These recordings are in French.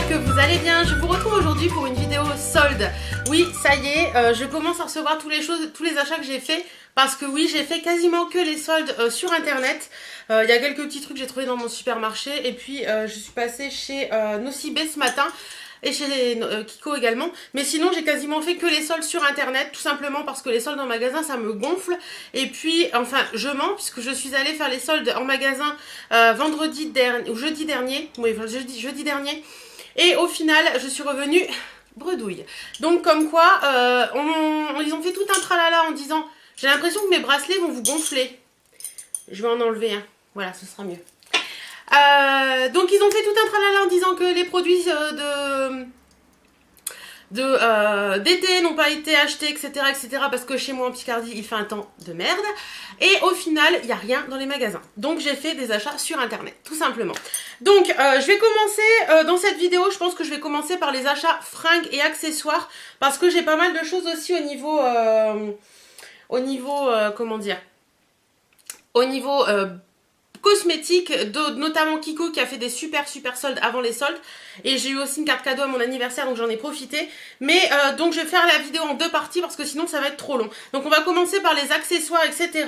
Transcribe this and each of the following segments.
j'espère que vous allez bien. Je vous retrouve aujourd'hui pour une vidéo solde. Oui, ça y est, je commence à recevoir tous les achats que j'ai fait. Parce que oui, j'ai fait quasiment que les soldes sur internet. Il y a quelques petits trucs que j'ai trouvé dans mon supermarché. Et puis je suis passée chez Nocibé ce matin. Et chez Kiko également. Mais sinon j'ai quasiment fait que les soldes sur internet. Tout simplement parce que les soldes en magasin ça me gonfle. Et puis enfin je mens puisque je suis allée faire les soldes en magasin vendredi dernier ou jeudi dernier. Oui jeudi dernier. Et au final je suis revenue bredouille. Donc comme quoi ils ont fait tout un tralala en disant j'ai l'impression que mes bracelets vont vous gonfler. Je vais en enlever un. Voilà, ce sera mieux. Donc ils ont fait tout un tralala en disant que les produits d'été n'ont pas été achetés, etc., parce que chez moi en Picardie il fait un temps de merde et au final il n'y a rien dans les magasins. Donc j'ai fait des achats sur internet, tout simplement. Donc je vais commencer dans cette vidéo, je pense que je vais commencer par les achats fringues et accessoires parce que j'ai pas mal de choses aussi comment dire, au niveau cosmétiques, notamment Kiko qui a fait des super soldes avant les soldes et j'ai eu aussi une carte cadeau à mon anniversaire donc j'en ai profité, mais donc je vais faire la vidéo en deux parties parce que sinon ça va être trop long. Donc on va commencer par les accessoires, etc.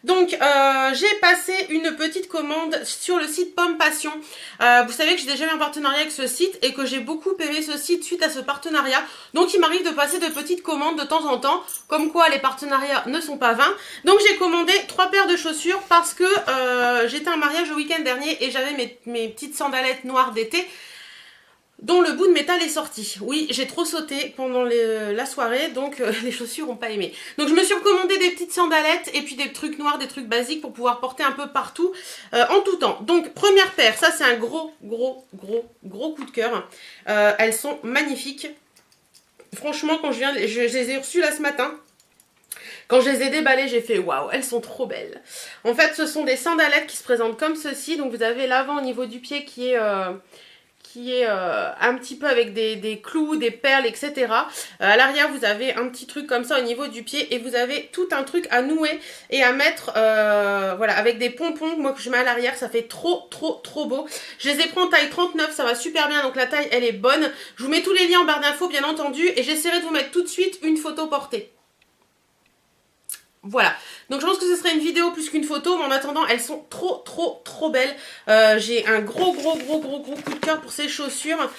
Donc j'ai passé une petite commande sur le site Pomme Passion. Vous savez que j'ai déjà eu un partenariat avec ce site et que j'ai beaucoup aimé ce site suite à ce partenariat, donc il m'arrive de passer de petites commandes de temps en temps, comme quoi les partenariats ne sont pas vains. Donc j'ai commandé 3 paires de chaussures parce que j'étais à un mariage le week-end dernier et j'avais mes petites sandalettes noires d'été dont le bout de métal est sorti. Oui, j'ai trop sauté pendant la soirée, donc les chaussures n'ont pas aimé. Donc je me suis recommandé des petites sandalettes et puis des trucs noirs, des trucs basiques pour pouvoir porter un peu partout, en tout temps. Donc première paire, ça c'est un gros coup de cœur. Elles sont magnifiques. Franchement, quand je les ai reçues là ce matin. Quand je les ai déballées, j'ai fait waouh, elles sont trop belles. En fait, ce sont des sandalettes qui se présentent comme ceci. Donc vous avez l'avant au niveau du pied qui est un petit peu avec des clous, des perles, etc. À l'arrière, vous avez un petit truc comme ça au niveau du pied et vous avez tout un truc à nouer et à mettre, voilà, avec des pompons. Moi, que je mets à l'arrière, ça fait trop beau. Je les ai pris en taille 39, ça va super bien. Donc la taille, elle est bonne. Je vous mets tous les liens en barre d'infos, bien entendu. Et j'essaierai de vous mettre tout de suite une photo portée. Voilà, donc je pense que ce serait une vidéo plus qu'une photo, mais en attendant, elles sont trop belles. J'ai un gros coup de cœur pour ces chaussures.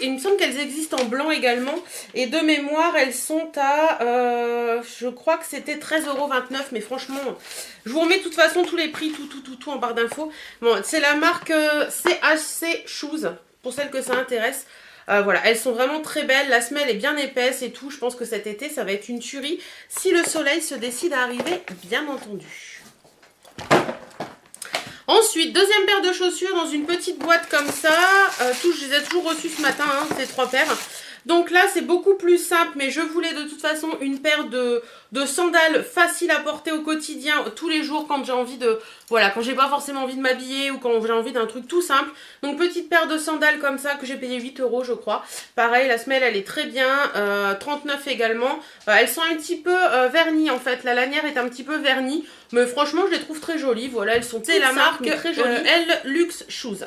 Il me semble qu'elles existent en blanc également. Et de mémoire, elles sont à, je crois que c'était 13,29 €. Mais franchement, je vous remets de toute façon tous les prix, tout en barre d'infos. Bon, c'est la marque CHC Shoes, pour celles que ça intéresse. Voilà, elles sont vraiment très belles, la semelle est bien épaisse et tout, je pense que cet été ça va être une tuerie si le soleil se décide à arriver, bien entendu. Ensuite, deuxième paire de chaussures dans une petite boîte comme ça, je les ai toujours reçues ce matin, hein, ces 3 paires. Donc là c'est beaucoup plus simple, mais je voulais de toute façon une paire de sandales faciles à porter au quotidien, tous les jours quand j'ai envie de, voilà, quand j'ai pas forcément envie de m'habiller ou quand j'ai envie d'un truc tout simple. Donc petite paire de sandales comme ça que j'ai payé 8 € je crois. Pareil, la semelle elle est très bien, 39 également. Elles sont un petit peu vernies en fait, la lanière est un petit peu vernie, mais franchement je les trouve très jolies. Voilà, elles sont, c'est la marque très jolie, L Luxe Shoes.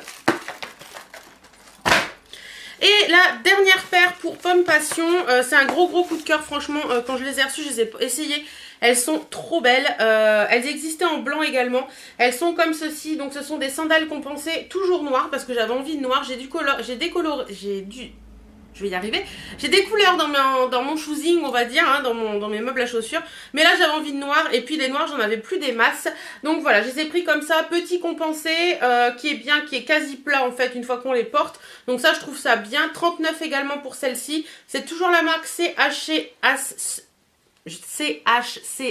Et la dernière paire pour Pomme Passion, c'est un gros coup de cœur franchement, quand je les ai reçues, je les ai essayées, elles sont trop belles, elles existaient en blanc également, elles sont comme ceci, donc ce sont des sandales compensées toujours noires parce que j'avais envie de noir, je vais y arriver. J'ai des couleurs dans mon choosing, on va dire, hein, dans mes meubles à chaussures. Mais là, j'avais envie de noir. Et puis, les noirs, j'en avais plus des masses. Donc, voilà, je les ai pris comme ça, petit compensé, qui est bien, qui est quasi plat, en fait, une fois qu'on les porte. Donc, ça, je trouve ça bien. 39 également pour celle-ci. C'est toujours la marque CHC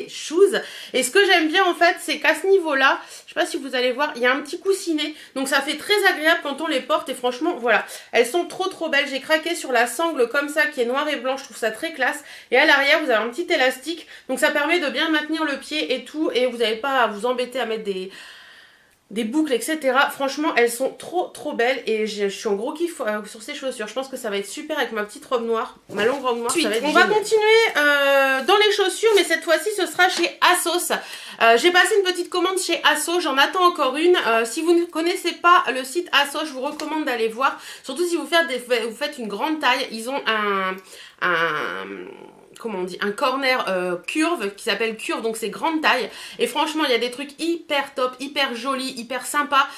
Shoes. Et ce que j'aime bien en fait, c'est qu'à ce niveau là, je sais pas si vous allez voir, il y a un petit coussinet, donc ça fait très agréable quand on les porte. Et franchement voilà, elles sont trop belles. J'ai craqué sur la sangle comme ça qui est noir et blanc, je trouve ça très classe. Et à l'arrière vous avez un petit élastique, donc ça permet de bien maintenir le pied et tout, et vous n'avez pas à vous embêter à mettre des boucles, etc. Franchement, elles sont trop belles et je suis en gros kiff sur ces chaussures. Je pense que ça va être super avec ma petite robe noire, ma longue robe noire. Ensuite, on va continuer dans les chaussures, mais cette fois-ci, ce sera chez ASOS. J'ai passé une petite commande chez ASOS, j'en attends encore une. Si vous ne connaissez pas le site ASOS, je vous recommande d'aller voir. Surtout si vous faites une grande taille, ils ont comment on dit, un corner curve qui s'appelle curve, donc c'est grande taille et franchement il y a des trucs hyper top, hyper jolis, hyper sympa.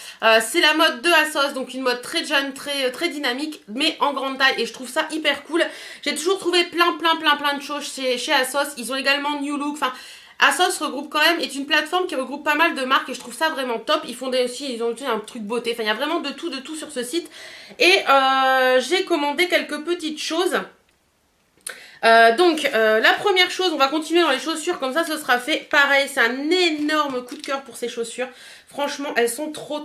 C'est la mode de ASOS, donc une mode très jeune, très dynamique, mais en grande taille et je trouve ça hyper cool. J'ai toujours trouvé plein de choses chez ASOS. Ils ont également New Look, enfin ASOS regroupe quand même, est une plateforme qui regroupe pas mal de marques et je trouve ça vraiment top. Ils ont aussi un truc beauté, enfin il y a vraiment de tout sur ce site. Et j'ai commandé quelques petites choses. La première chose, on va continuer dans les chaussures, comme ça ce sera fait. Pareil, c'est un énorme coup de cœur pour ces chaussures. Franchement, elles sont trop.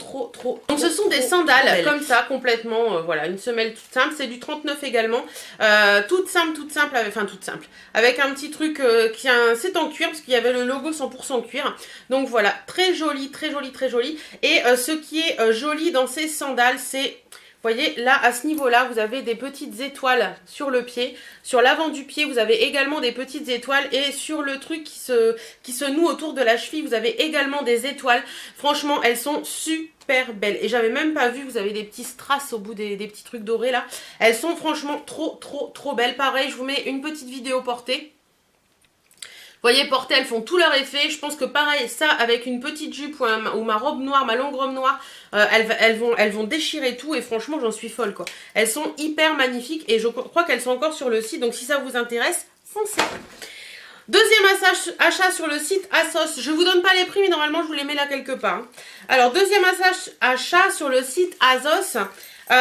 Donc ce sont des sandales comme ça, complètement, voilà, une semelle toute simple. C'est du 39 également. Toute simple, enfin toute simple. Avec un petit truc c'est en cuir, parce qu'il y avait le logo 100% cuir. Donc voilà, très joli. Et ce qui est joli dans ces sandales, c'est... Vous voyez, là, à ce niveau-là, vous avez des petites étoiles sur le pied. Sur l'avant du pied, vous avez également des petites étoiles. Et sur le truc qui se noue autour de la cheville, vous avez également des étoiles. Franchement, elles sont super belles. Et j'avais même pas vu, vous avez des petits strass au bout des petits trucs dorés là. Elles sont franchement trop belles. Pareil, je vous mets une petite vidéo portée. Vous voyez, portées, elles font tout leur effet. Je pense que pareil, ça, avec une petite jupe ou ma robe noire, ma longue robe noire, elles vont déchirer tout. Et franchement, j'en suis folle, quoi. Elles sont hyper magnifiques et je crois qu'elles sont encore sur le site. Donc, si ça vous intéresse, foncez. Deuxième achat sur le site ASOS. Je vous donne pas les prix, mais normalement, je vous les mets là quelque part. Hein. Alors, deuxième achat sur le site ASOS.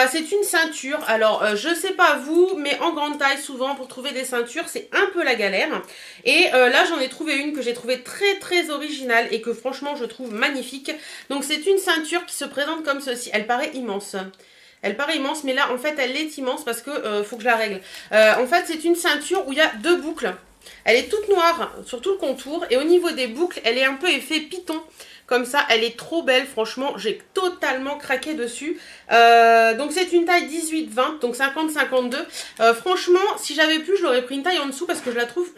C'est une ceinture. Alors, je sais pas vous, mais en grande taille, souvent, pour trouver des ceintures, c'est un peu la galère. Et là, j'en ai trouvé une que j'ai trouvée très originale et que franchement, je trouve magnifique. Donc, c'est une ceinture qui se présente comme ceci. Elle paraît immense. Elle paraît immense, mais là, en fait, elle est immense parce que faut que je la règle. En fait, c'est une ceinture où il y a deux boucles. Elle est toute noire sur tout le contour et au niveau des boucles, elle est un peu effet python. Comme ça, elle est trop belle, franchement, j'ai totalement craqué dessus. Donc c'est une taille 18-20, donc 50-52. Franchement, si j'avais pu, je l'aurais pris une taille en dessous parce que je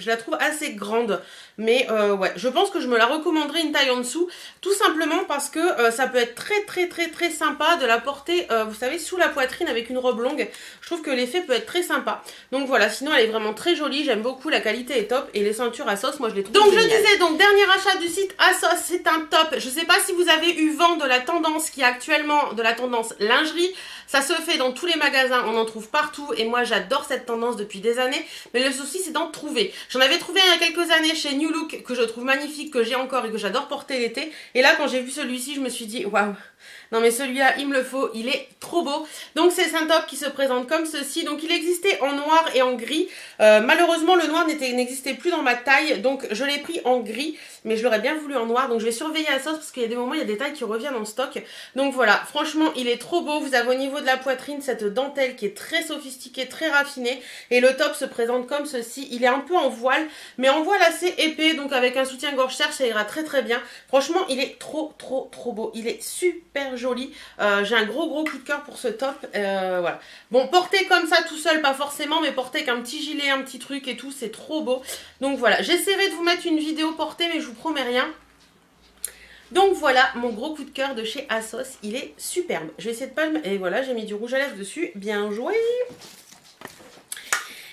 la trouve assez grande. Mais ouais, je pense que je me la recommanderais une taille en dessous, tout simplement parce que ça peut être très sympa de la porter, vous savez, sous la poitrine avec une robe longue. Je trouve que l'effet peut être très sympa. Donc voilà, sinon elle est vraiment très jolie, j'aime beaucoup, la qualité est top et les ceintures ASOS, moi je les trouve géniales. Donc je disais, donc dernier achat du site ASOS, c'est un top. Je sais pas si vous avez eu vent de la tendance qui est actuellement de la tendance lingerie. Ça se fait dans tous les magasins, on en trouve partout et moi j'adore cette tendance depuis des années. Mais le souci c'est d'en trouver. J'en avais trouvé il y a quelques années chez New Look que je trouve magnifique, que j'ai encore et que j'adore porter l'été. Et là quand j'ai vu celui-ci, je me suis dit waouh. Non mais celui-là, il me le faut, il est trop beau. Donc c'est un top qui se présente comme ceci. Donc il existait en noir et en gris. Malheureusement le noir n'existait plus dans ma taille. Donc je l'ai pris en gris. Mais je l'aurais bien voulu en noir. Donc je vais surveiller à ça parce qu'il y a des moments, il y a des tailles qui reviennent en stock. Donc voilà, franchement il est trop beau. Vous avez au niveau de la poitrine cette dentelle qui est très sophistiquée, très raffinée. Et le top se présente comme ceci. Il est un peu en voile, mais en voile assez épais. Donc avec un soutien-gorge serge, ça ira très bien. Franchement il est trop beau. Il est super joli. J'ai un gros coup de cœur pour ce top. Voilà. Bon, porté comme ça tout seul, pas forcément, mais porté avec un petit gilet, un petit truc et tout, c'est trop beau. Donc voilà, j'essaierai de vous mettre une vidéo portée, mais je vous promets rien. Donc voilà, mon gros coup de cœur de chez ASOS, il est superbe. Je vais essayer de pas le mettre. Et voilà, j'ai mis du rouge à lèvres dessus. Bien joué.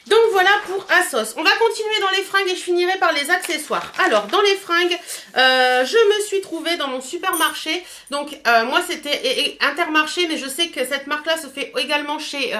Donc voilà pour ASOS. On va continuer dans les fringues et je finirai par les accessoires. Alors dans les fringues, je me suis trouvée dans mon supermarché. Donc moi c'était Intermarché, mais je sais que cette marque-là se fait également chez...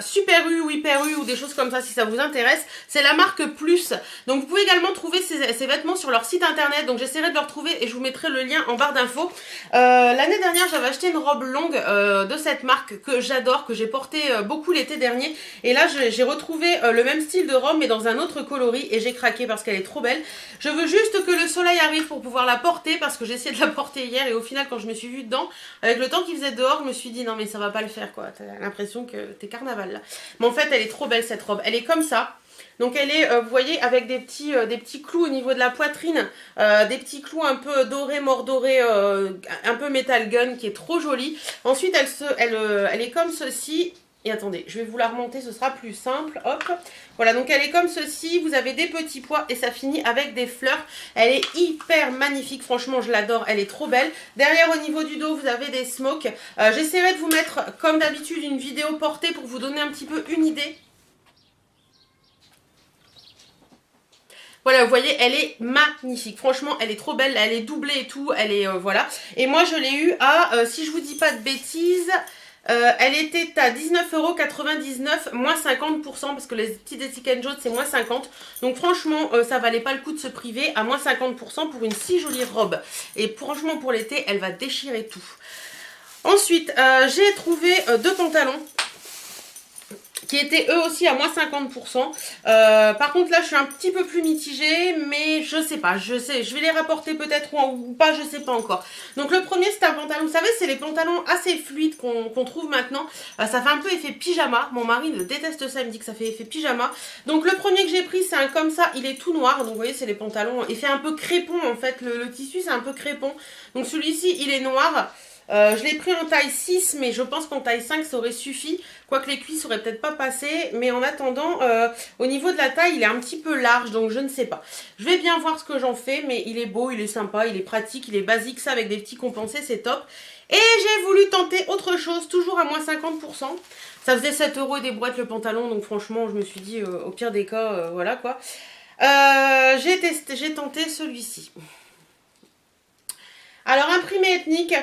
Super U ou Hyper U ou des choses comme ça si ça vous intéresse. C'est la marque Plus. Donc vous pouvez également trouver ces vêtements sur leur site internet. Donc j'essaierai de le retrouver et je vous mettrai le lien en barre d'infos. L'année dernière j'avais acheté une robe longue de cette marque que j'adore, que j'ai portée beaucoup l'été dernier. Et là j'ai retrouvé le même style de robe mais dans un autre coloris et j'ai craqué parce qu'elle est trop belle. Je veux juste que le soleil arrive pour pouvoir la porter parce que j'ai essayé de la porter hier et au final quand je me suis vue dedans, avec le temps qu'il faisait dehors, je me suis dit non mais ça va pas le faire quoi. T'as l'impression que t'es carrément carnaval là. Mais en fait, elle est trop belle cette robe. Elle est comme ça. Donc elle est, vous voyez, avec des petits clous au niveau de la poitrine, des petits clous un peu dorés, mordorés, un peu metal gun, qui est trop jolie. Ensuite, elle est comme ceci. Et attendez, je vais vous la remonter, ce sera plus simple. Hop, voilà, donc elle est comme ceci. Vous avez des petits pois et ça finit avec des fleurs. Elle est hyper magnifique, franchement, je l'adore. Elle est trop belle. Derrière, au niveau du dos, vous avez des smokes. J'essaierai de vous mettre, comme d'habitude, une vidéo portée pour vous donner un petit peu une idée. Voilà, vous voyez, elle est magnifique. Franchement, elle est trop belle. Elle est doublée et tout. Elle est, voilà. Et moi, je l'ai eu à, si je vous dis pas de bêtises, elle était à 19,99 €, moins 50%, parce que les petites étiquettes jaunes, c'est moins 50. Donc franchement, ça valait pas le coup de se priver à moins 50% pour une si jolie robe. Et franchement, pour l'été, elle va déchirer tout. Ensuite, j'ai trouvé deux pantalons qui étaient eux aussi à moins 50%. Par contre là je suis un petit peu plus mitigée, mais je sais pas, je vais les rapporter peut-être ou pas, je sais pas encore. Donc le premier c'est un pantalon, vous savez c'est les pantalons assez fluides qu'on trouve maintenant, ça fait un peu effet pyjama, mon mari le déteste ça, il me dit que ça fait effet pyjama. Donc le premier que j'ai pris c'est un comme ça, il est tout noir, donc vous voyez c'est les pantalons, il fait un peu crépon en fait, le tissu c'est un peu crépon, donc celui-ci il est noir. Je l'ai pris en taille 6, mais je pense qu'en taille 5 ça aurait suffi, quoique les cuisses auraient peut-être pas passé, mais en attendant au niveau de la taille il est un petit peu large, donc je ne sais pas. Je vais bien voir ce que j'en fais, mais il est beau, il est sympa, il est pratique, il est basique, ça avec des petits compensés c'est top. Et j'ai voulu tenter autre chose, toujours à moins 50%. Ça faisait 7 € et des boîtes le pantalon, donc franchement je me suis dit au pire des cas, voilà quoi. J'ai tenté celui-ci. Alors imprimé ethnique.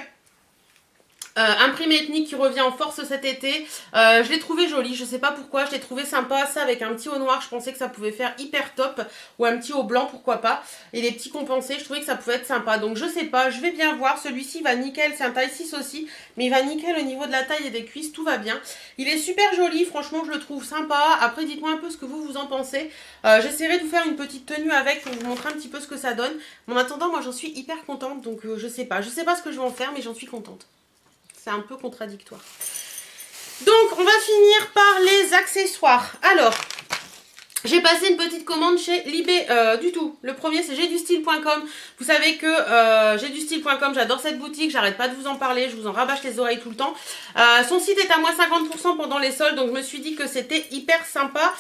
Imprimé ethnique qui revient en force cet été. Je l'ai trouvé joli, je sais pas pourquoi, je l'ai trouvé sympa, ça avec un petit haut noir, je pensais que ça pouvait faire hyper top, ou un petit haut blanc, pourquoi pas, et les petits compensés, je trouvais que ça pouvait être sympa, donc je sais pas, je vais bien voir, celui-ci va nickel, c'est un taille 6 aussi, mais il va nickel au niveau de la taille et des cuisses, tout va bien. Il est super joli, franchement je le trouve sympa, après dites-moi un peu ce que vous en pensez. J'essaierai de vous faire une petite tenue avec pour vous montrer un petit peu ce que ça donne, mais en attendant moi j'en suis hyper contente, donc je sais pas ce que je vais en faire, mais j'en suis contente. C'est un peu contradictoire. Donc, on va finir par les accessoires. Alors, j'ai passé une petite commande chez Libé du tout. Le premier, c'est j'aidustyle.com. Vous savez que j'aidustyle.com, j'adore cette boutique. J'arrête pas de vous en parler. Je vous en rabâche les oreilles tout le temps. Son site est à moins 50% pendant les soldes. Donc, je me suis dit que c'était hyper sympa.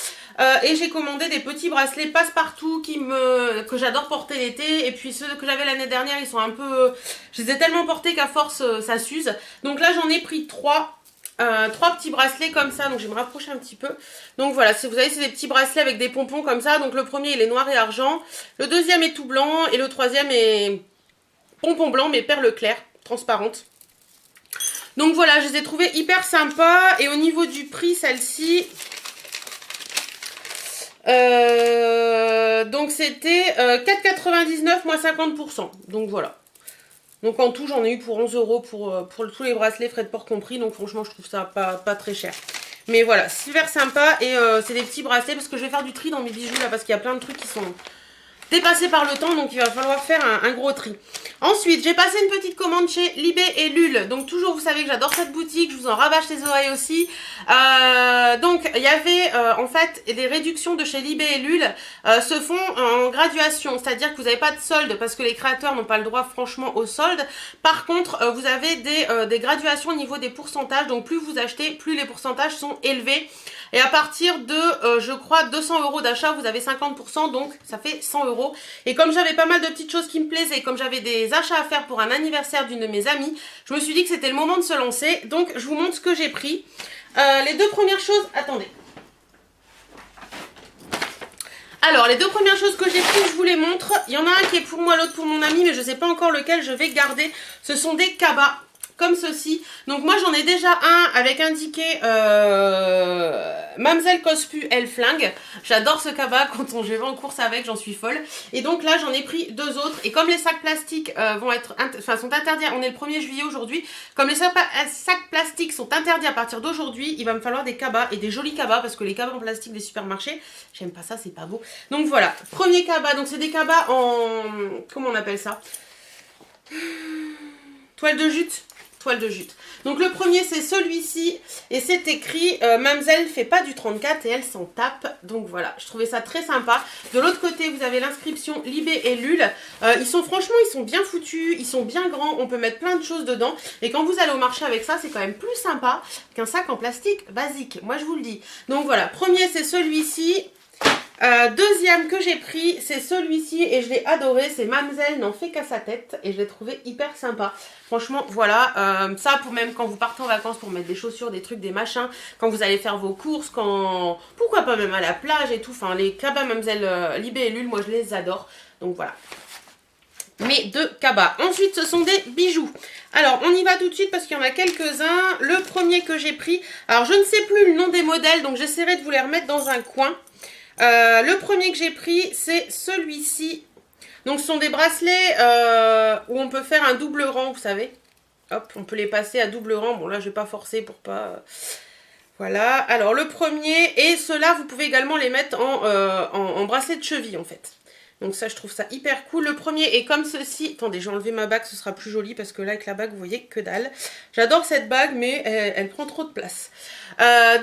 Et j'ai commandé des petits bracelets passe-partout que j'adore porter l'été. Et puis, ceux que j'avais l'année dernière, ils sont un peu... je les ai tellement portés qu'à force, ça s'use. Donc là, j'en ai pris 3. 3 petits bracelets comme ça, donc je vais me rapprocher un petit peu. Donc voilà, vous voyez c'est des petits bracelets avec des pompons comme ça. Donc le premier il est noir et argent, le deuxième est tout blanc et le troisième est pompon blanc mais perle claire, transparente. Donc voilà, je les ai trouvés hyper sympas. Et au niveau du prix, celle-ci, donc c'était 4,99 moins 50%. Donc voilà. Donc en tout, j'en ai eu pour 11 € pour tous les bracelets, frais de port compris. Donc franchement, je trouve ça pas très cher. Mais voilà, super sympa. Et c'est des petits bracelets parce que je vais faire du tri dans mes bijoux là. Parce qu'il y a plein de trucs qui sont dépassés par le temps. Donc il va falloir faire un gros tri. Ensuite, j'ai passé une petite commande chez Libé et Lul. Donc toujours, vous savez que j'adore cette boutique. Je vous en rabâche les oreilles aussi. Donc il y avait en fait des réductions de chez Libé et Lul se font en graduation. C'est-à-dire que vous n'avez pas de solde parce que les créateurs n'ont pas le droit franchement au solde. Par contre, vous avez des graduations au niveau des pourcentages. Donc plus vous achetez, plus les pourcentages sont élevés. Et à partir de, je crois, 200 € d'achat, vous avez 50%, donc ça fait 100 €. Et comme j'avais pas mal de petites choses qui me plaisaient, comme j'avais des achats à faire pour un anniversaire d'une de mes amies, je me suis dit que c'était le moment de se lancer. Donc je vous montre ce que j'ai pris. Les deux premières choses, attendez. Alors, les deux premières choses que j'ai prises, je vous les montre. Il y en a un qui est pour moi, l'autre pour mon ami, mais je ne sais pas encore lequel je vais garder. Ce sont des cabas. Comme ceci. Donc moi j'en ai déjà un avec indiqué Mamselle Cospu elle flingue. J'adore ce cabas, quand je vais en course avec, j'en suis folle. Et donc là j'en ai pris deux autres. Et comme les sacs plastiques sont interdits, on est le 1er juillet aujourd'hui. Comme les sacs plastiques sont interdits à partir d'aujourd'hui, il va me falloir des cabas et des jolis cabas. Parce que les cabas en plastique des supermarchés, j'aime pas ça, c'est pas beau. Donc voilà, premier cabas. Donc c'est des cabas en... comment on appelle ça? Toile de jute. toile de jute. Donc le premier c'est celui-ci et c'est écrit Mamselle fait pas du 34 et elle s'en tape. Donc voilà, je trouvais ça très sympa. De l'autre côté vous avez l'inscription Libé et Lul. Franchement ils sont bien foutus, ils sont bien grands, on peut mettre plein de choses dedans. Et quand vous allez au marché avec ça c'est quand même plus sympa qu'un sac en plastique basique, moi je vous le dis. Donc voilà, premier c'est celui-ci. Deuxième que j'ai pris, c'est celui-ci et je l'ai adoré, c'est Mamselle n'en fait qu'à sa tête et je l'ai trouvé hyper sympa. Franchement, voilà, ça pour même quand vous partez en vacances pour mettre des chaussures, des trucs, des machins, quand vous allez faire vos courses, pourquoi pas même à la plage et tout, enfin les cabas Mamselle Libé et Lul, moi je les adore, donc voilà. Mes deux cabas. Ensuite, ce sont des bijoux. Alors, on y va tout de suite parce qu'il y en a quelques-uns. Le premier que j'ai pris, alors je ne sais plus le nom des modèles, donc j'essaierai de vous les remettre dans un coin. Le premier que j'ai pris, c'est celui-ci. Donc, ce sont des bracelets où on peut faire un double rang, vous savez. Hop, on peut les passer à double rang. Bon, là, je vais pas forcer pour pas... Voilà. Alors, le premier, et ceux-là, vous pouvez également les mettre en bracelet de cheville, en fait. Donc ça, je trouve ça hyper cool. Le premier est comme ceci. Attendez, j'ai enlevé ma bague, ce sera plus joli parce que là, avec la bague, vous voyez que dalle. J'adore cette bague, mais elle prend trop de place.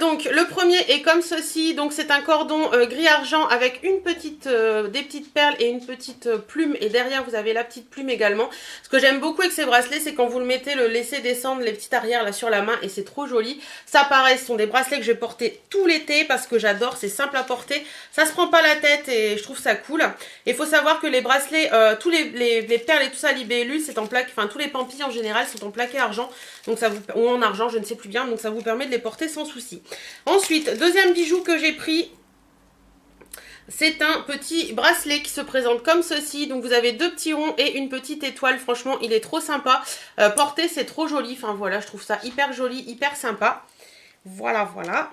Donc, le premier est comme ceci. Donc, c'est un cordon gris-argent avec des petites perles et une petite plume. Et derrière, vous avez la petite plume également. Ce que j'aime beaucoup avec ces bracelets, c'est quand vous le mettez, le laissez descendre les petites arrières là sur la main et c'est trop joli. Ça, pareil, ce sont des bracelets que je vais porter tout l'été parce que j'adore. C'est simple à porter. Ça se prend pas la tête et je trouve ça cool. Il faut savoir que les bracelets, tous les perles et tout ça, libellus, c'est en plaque, enfin tous les pampilles en général sont en plaqué argent, donc ça vous, ou en argent, je ne sais plus bien, donc ça vous permet de les porter sans souci. Ensuite, deuxième bijou que j'ai pris, c'est un petit bracelet qui se présente comme ceci. Donc vous avez deux petits ronds et une petite étoile. Franchement, il est trop sympa. Porter, c'est trop joli. Enfin voilà, je trouve ça hyper joli, hyper sympa. Voilà, voilà.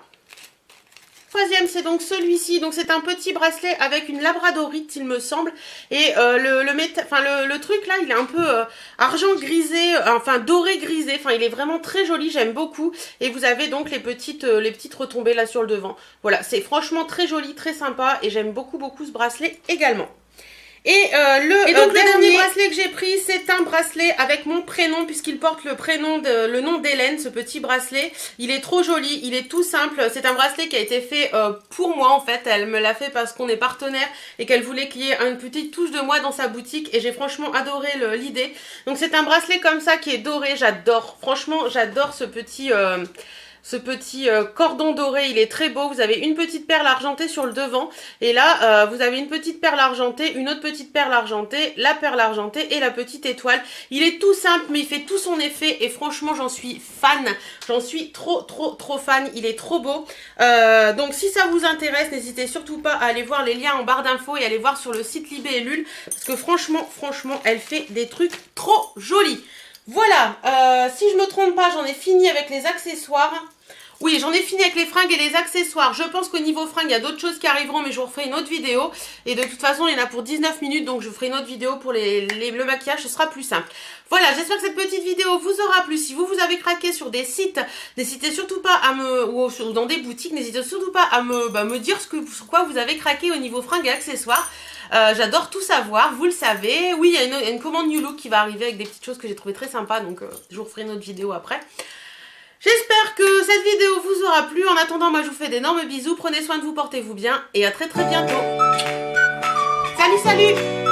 Troisième, c'est donc celui-ci. Donc c'est un petit bracelet avec une labradorite, il me semble. Et le truc là, il est un peu argent grisé, enfin doré grisé. Enfin, il est vraiment très joli, j'aime beaucoup. Et vous avez donc les petites retombées là sur le devant. Voilà, c'est franchement très joli, très sympa. Et j'aime beaucoup, beaucoup ce bracelet également. Et le dernier bracelet que j'ai pris, c'est un bracelet avec mon prénom, puisqu'il porte le nom d'Hélène, ce petit bracelet. Il est trop joli, il est tout simple. C'est un bracelet qui a été fait pour moi en fait. Elle me l'a fait parce qu'on est partenaire et qu'elle voulait qu'il y ait une petite touche de moi dans sa boutique. Et j'ai franchement adoré l'idée. Donc c'est un bracelet comme ça qui est doré, j'adore. Franchement, j'adore ce petit... cordon doré, il est très beau. Vous avez une petite perle argentée sur le devant. Et là, vous avez une petite perle argentée, une autre petite perle argentée, la perle argentée et la petite étoile. Il est tout simple, mais il fait tout son effet. Et franchement, j'en suis fan. J'en suis trop fan. Il est trop beau. Donc, si ça vous intéresse, n'hésitez surtout pas à aller voir les liens en barre d'infos et aller voir sur le site Libé et Lul. Parce que franchement, elle fait des trucs trop jolis. Voilà, si je me trompe pas, j'en ai fini avec les accessoires. Oui, j'en ai fini avec les fringues et les accessoires. Je pense qu'au niveau fringues, il y a d'autres choses qui arriveront, mais je vous referai une autre vidéo. Et de toute façon, il y en a pour 19 minutes, donc je ferai une autre vidéo pour le maquillage, ce sera plus simple. Voilà, j'espère que cette petite vidéo vous aura plu. Si vous avez craqué sur des sites, n'hésitez surtout pas à ou dans des boutiques, n'hésitez surtout pas à me dire sur quoi vous avez craqué au niveau fringues et accessoires. J'adore tout savoir, vous le savez. Oui, il y a une commande New Look qui va arriver avec des petites choses que j'ai trouvées très sympas, donc je vous referai une autre vidéo après. J'espère que cette vidéo vous aura plu. En attendant, moi je vous fais d'énormes bisous. Prenez soin de vous, portez-vous bien et à très bientôt. Salut, salut!